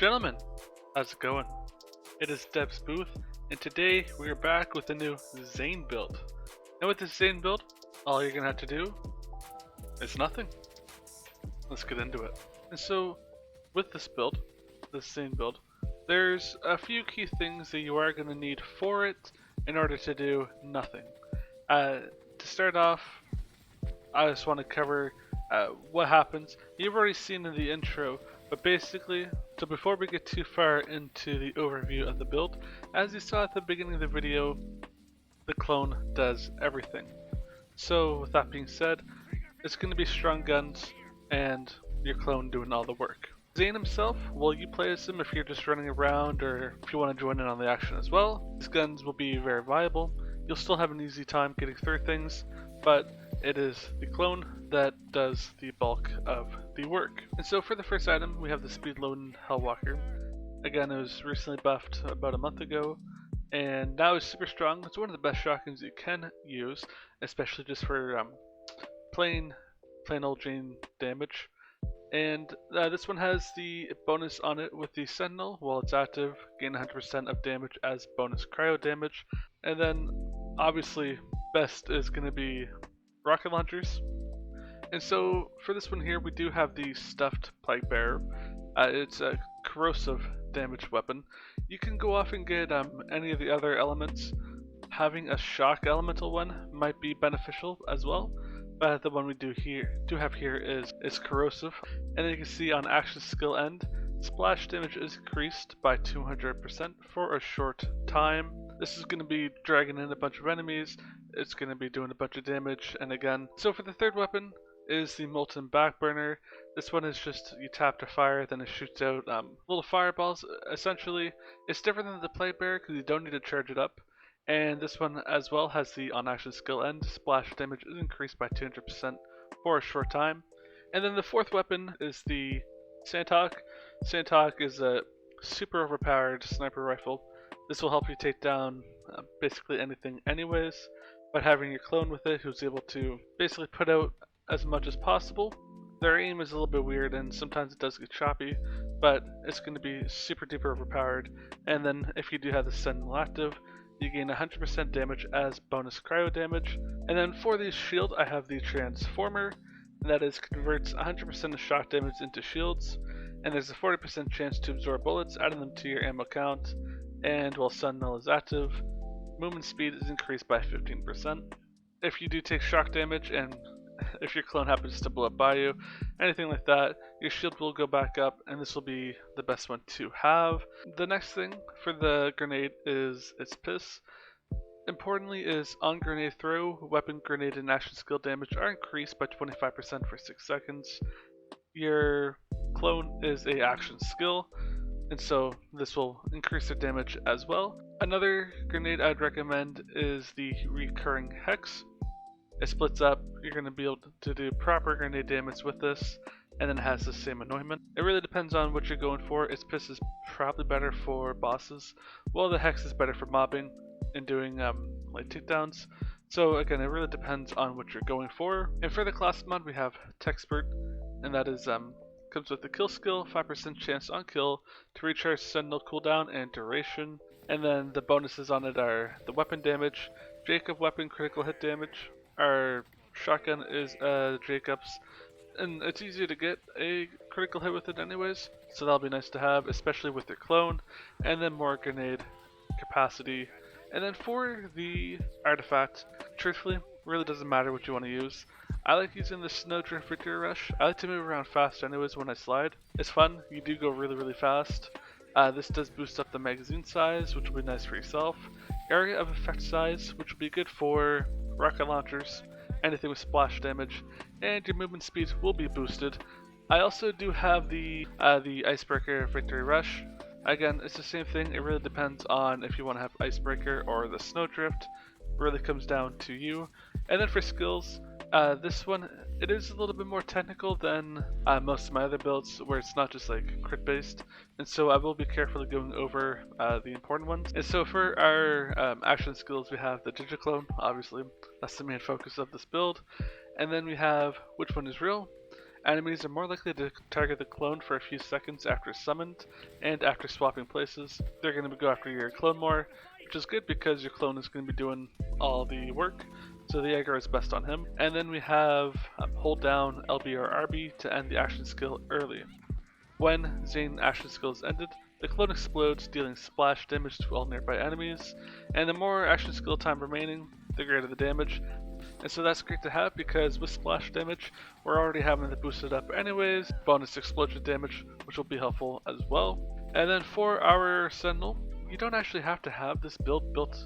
Gentlemen, how's it going? It is Deb's Booth, and today we are back with a new Zane build. And with this Zane build, all you're gonna have to do is nothing. Let's get into it. And so, with this build, this Zane build, there's a few key things that you are gonna need for it in order to do nothing. To start off, I just want to cover what happens. You've already seen in the intro, but basically, so before we get too far into the overview of the build, as you saw at the beginning of the video, the clone does everything. So with that being said, it's going to be strong guns and your clone doing all the work. Zane himself, well, you play as him if you're just running around or if you want to join in on the action as well. These guns will be very viable. You'll still have an easy time getting through things, but it is the clone that does the bulk of the work. And so for the first item, we have the Speed Loading Hellwalker. Again, it was recently buffed about a month ago, and now it's super strong. It's one of the best shotguns you can use, especially just for plain old Jane damage. And this one has the bonus on it with the Sentinel. While it's active, gain 100% of damage as bonus cryo damage. And then, obviously, best is going to be rocket launchers. And so, for this one here, we do have the Stuffed Plague Bearer. It's a corrosive damage weapon. You can go off and get any of the other elements. Having a shock elemental one might be beneficial as well. But the one we do have here is corrosive, and then you can see on action skill end, splash damage is increased by 200% for a short time. This is going to be dragging in a bunch of enemies. It's going to be doing a bunch of damage, and again. So for the third weapon is the Molten Backburner. This one is just you tap to fire, then it shoots out little fireballs. Essentially, it's different than the Plague Bearer because you don't need to charge it up. And this one as well has the on action skill end. Splash damage is increased by 200% for a short time. And then the fourth weapon is the Sandhawk. Sandhawk is a super overpowered sniper rifle. This will help you take down basically anything anyways, but having your clone with it who's able to basically put out as much as possible. Their aim is a little bit weird and sometimes it does get choppy, but it's going to be super duper overpowered. And then if you do have the Sentinel active, you gain 100% damage as bonus cryo damage. And then for the shield, I have the Transformer, and that is converts 100% of shock damage into shields, and there's a 40% chance to absorb bullets, adding them to your ammo count. And while Sentinel is active, movement speed is increased by 15%. If you do take shock damage and if your clone happens to blow up by you, anything like that, your shield will go back up, and this will be the best one to have. The next thing for the grenade is its piss. Importantly is on grenade throw, weapon, grenade, and action skill damage are increased by 25% for 6 seconds. Your clone is a action skill, and so this will increase their damage as well. Another grenade I'd recommend is the Recurring Hex. It splits up, you're going to be able to do proper grenade damage with this, and then it has the same anointment. It really depends on what you're going for. Its piss is probably better for bosses, while the Hex is better for mobbing and doing like takedowns. So again, it really depends on what you're going for. And for the Clasp Mod, we have Techspert, and that is comes with the kill skill, 5% chance on kill, to recharge Sentinel cooldown and duration. And then the bonuses on it are the weapon damage, Jacob weapon critical hit damage. Our shotgun is Jacob's, and it's easier to get a critical hit with it anyways, so that'll be nice to have, especially with your clone. And then more grenade capacity. And then for the artifact, truthfully, really doesn't matter what you want to use. I like using the Snowdrift Victory Rush. I like to move around fast anyways when I slide. It's fun, you do go really fast. This does boost up the magazine size, which will be nice for yourself. Area of effect size, which will be good for rocket launchers, anything with splash damage, and your movement speed will be boosted. I also do have the Icebreaker Victory Rush. Again, it's the same thing. It really depends on if you want to have Icebreaker or the Snowdrift. It really comes down to you. And then for skills, this one, it is a little bit more technical than most of my other builds, where it's not just like crit based, and so I will be carefully going over the important ones. And so for our action skills, we have the Digiclone. Obviously that's the main focus of this build, and then we have which one is real, Enemies are more likely to target the clone for a few seconds after summoned, and after swapping places, they're going to go after your clone more, which is good because your clone is going to be doing all the work, so the aggro is best on him. And then we have hold down LB or RB to end the action skill early. When Zane action skill is ended, the clone explodes, dealing splash damage to all nearby enemies, and the more action skill time remaining, the greater the damage. And so that's great to have because with splash damage, we're already having it boosted up anyways, bonus explosion damage, which will be helpful as well. And then for our Sentinel, you don't actually have to have this build built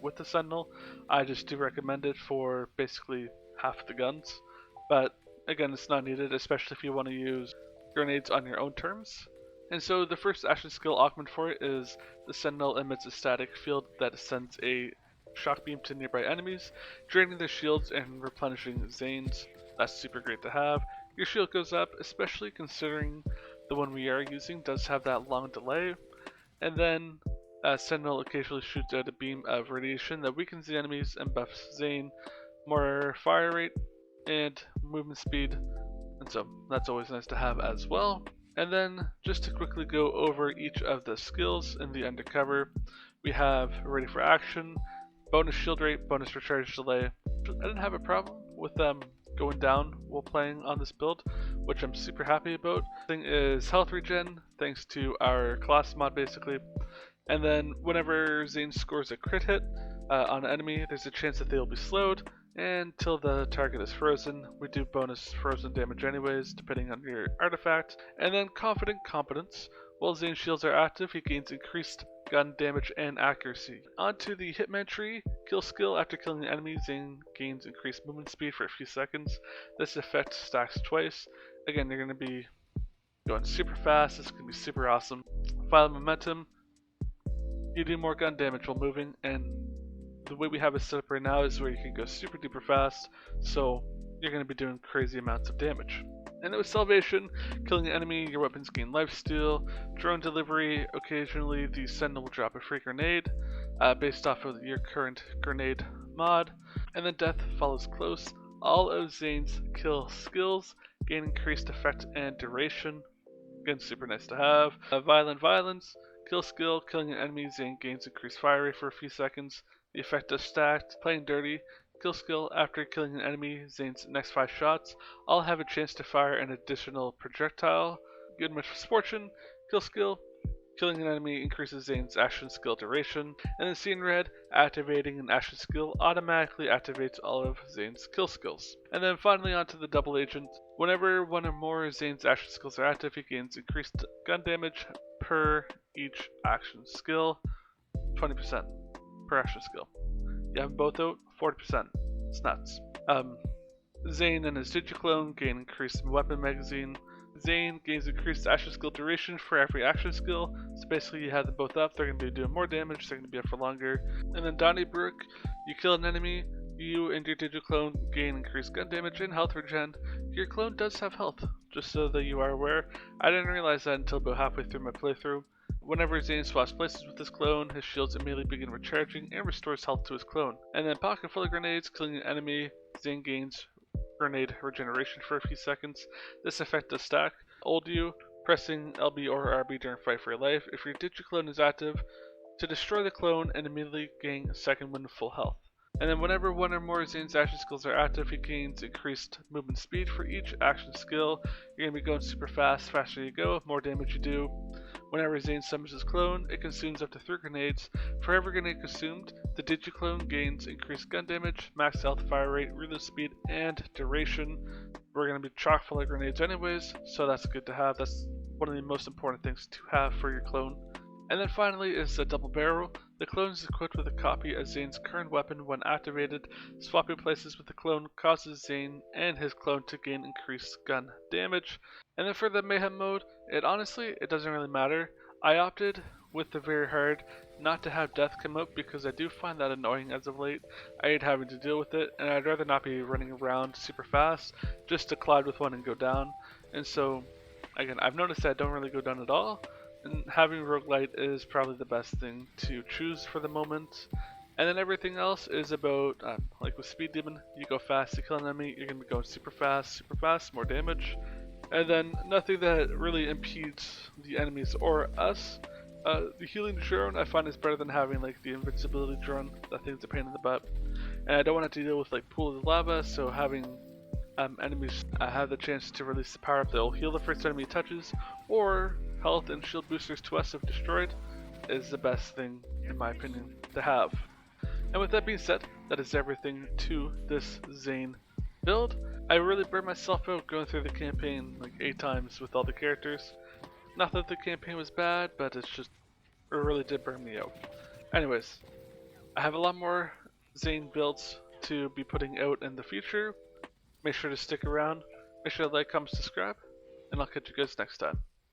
with the Sentinel. I just do recommend it for basically half the guns, but again, it's not needed, especially if you want to use grenades on your own terms. And so the first action skill augment for it is the Sentinel emits a static field that sends a shock beam to nearby enemies, draining their shields and replenishing Zane's. That's super great to have. Your shield goes up, especially considering the one we are using does have that long delay. And then Sentinel occasionally shoots out a beam of radiation that weakens the enemies and buffs Zane, more fire rate and movement speed, and so that's always nice to have as well. And then just to quickly go over each of the skills in the Undercover, we have Ready for Action, bonus shield rate, bonus recharge delay. I didn't have a problem with them going down while playing on this build, which I'm super happy about. Thing is health regen, thanks to our Clasp Mod basically. And then whenever Zane scores a crit hit on an enemy, there's a chance that they'll be slowed, and till the target is frozen. We do bonus frozen damage anyways, depending on your artifact. And then Confident Competence. While Zane shields are active, he gains increased gun damage and accuracy. Onto the Hitman tree, kill skill. After killing an enemy, Zane gains increased movement speed for a few seconds. This effect stacks twice. Again, you're going to be going super fast. This is going to be super awesome. Violent Momentum. You do more gun damage while moving, and the way we have it set up right now is where you can go super duper fast, so you're going to be doing crazy amounts of damage. And then with Salvation, killing an enemy, your weapons gain lifesteal. Drone Delivery, occasionally the Sentinel will drop a free grenade based off of your current grenade mod. And then Death follows close. All of Zane's kill skills gain increased effect and duration. Again, super nice to have. Violent Violence, kill skill, killing an enemy, Zane gains increased fire rate for a few seconds. The effect is stacked. Playing Dirty, kill skill. After killing an enemy, Zane's next 5 shots all have a chance to fire an additional projectile. Good Misfortune, kill skill. Killing an enemy increases Zane's action skill duration. And then Seeing Red, activating an action skill automatically activates all of Zane's kill skills. And then finally onto the Double Agent. Whenever one or more of Zane's action skills are active, he gains increased gun damage per each action skill, 20% per action skill. You have them both out, 40%. It's nuts. Zane and his Digiclone gain increased weapon magazine. Zane gains increased action skill duration for every action skill. So basically you have them both up, they're going to be doing more damage, they're going to be up for longer. And then Donnybrook, you kill an enemy, you and your Digiclone gain increased gun damage and health regen. Your clone does have health, just so that you are aware. I didn't realize that until about halfway through my playthrough. Whenever Zane swaps places with his clone, his shields immediately begin recharging and restores health to his clone. And then pocket full of grenades, killing an enemy, Zane gains grenade regeneration for a few seconds. This effect does stack. Hold you, pressing LB or RB during fight for your life. If your Digiclone is active, to destroy the clone and immediately gain a second wind of full health. And then whenever one or more of Zane's action skills are active, he gains increased movement speed for each action skill. You're going to be going super fast, faster you go, more damage you do. Whenever Zane summons his clone, it consumes up to 3 grenades. For every grenade consumed, the Digiclone gains increased gun damage, max health, fire rate, reload speed, and duration. We're going to be chock full of grenades anyways, so that's good to have. That's one of the most important things to have for your clone. And then finally is a double barrel. The clone is equipped with a copy of Zane's current weapon. When activated, swapping places with the clone causes Zane and his clone to gain increased gun damage. And then for the Mayhem mode, it doesn't really matter. I opted with the very hard not to have death come up because I do find that annoying as of late. I hate having to deal with it, and I'd rather not be running around super fast just to collide with one and go down. And so, again, I've noticed that I don't really go down at all. And having roguelite is probably the best thing to choose for the moment. And then everything else is about, like with Speed Demon, you go fast to kill an enemy, you're going to be going super fast, more damage. And then nothing that really impedes the enemies or us. The healing drone I find is better than having like the invincibility drone. That thing's a pain in the butt. And I don't want to deal with like pools of lava, so having enemies have the chance to release the power up that will heal the first enemy it touches, or health and shield boosters to us if destroyed, is the best thing, in my opinion, to have. And with that being said, that is everything to this Zane build. I really burned myself out going through the campaign like 8 times with all the characters. Not that the campaign was bad, but it really did burn me out. Anyways, I have a lot more Zane builds to be putting out in the future. Make sure to stick around, make sure to like, comment, subscribe, and I'll catch you guys next time.